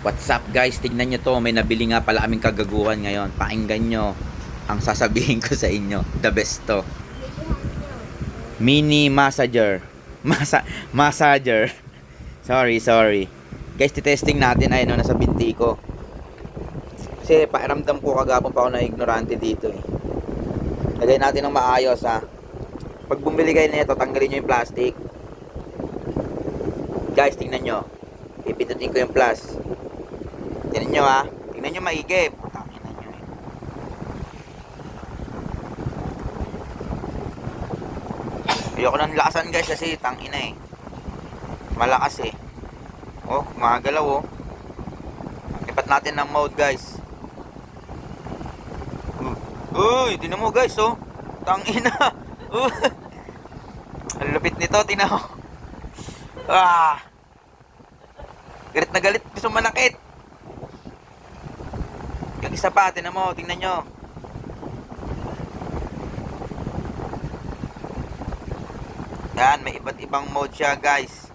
What's up guys? Tignan nyo to. May nabili nga pala aming kagaguhan ngayon. Pakinggan nyo ang sasabihin ko sa inyo. The best to. Mini massager. Massager. Sorry. Guys, titesting natin. Ayun, no, nasa binti ko. Kasi pakiramdam ko kagapon pa ako na ignorante dito eh. Lagay natin ng maayos ha. Pag bumili kayo nito, tanggalin nyo yung plastic. Guys, tingnan nyo. Pipindutin ko yung plus. Tingnan nyo ha. Tingnan nyo maigi. Tingnan nyo eh. Ayoko nang lakasan guys kasi tangina eh. Malakas eh. Oh, magagalaw oh. Ipat natin ng mode guys. Uy, tingnan mo guys oh. Tangina. Ang lupit nito, tingnan mo. Galit na galit, gusto manakit. Yung isa pa, tingnan mo, tingnan nyo. Yan, may iba't ibang mode siya guys.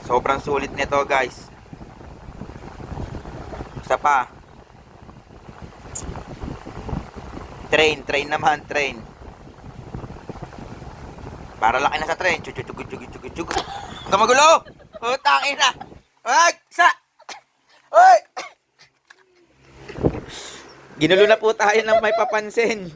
Sobrang sulit nito guys. Isa pa. Train naman, train. Para laki na sa train. Chug. Huwag magulo! Utangin na! Wag! Uy! Ginulo na po tayo ng may papansin.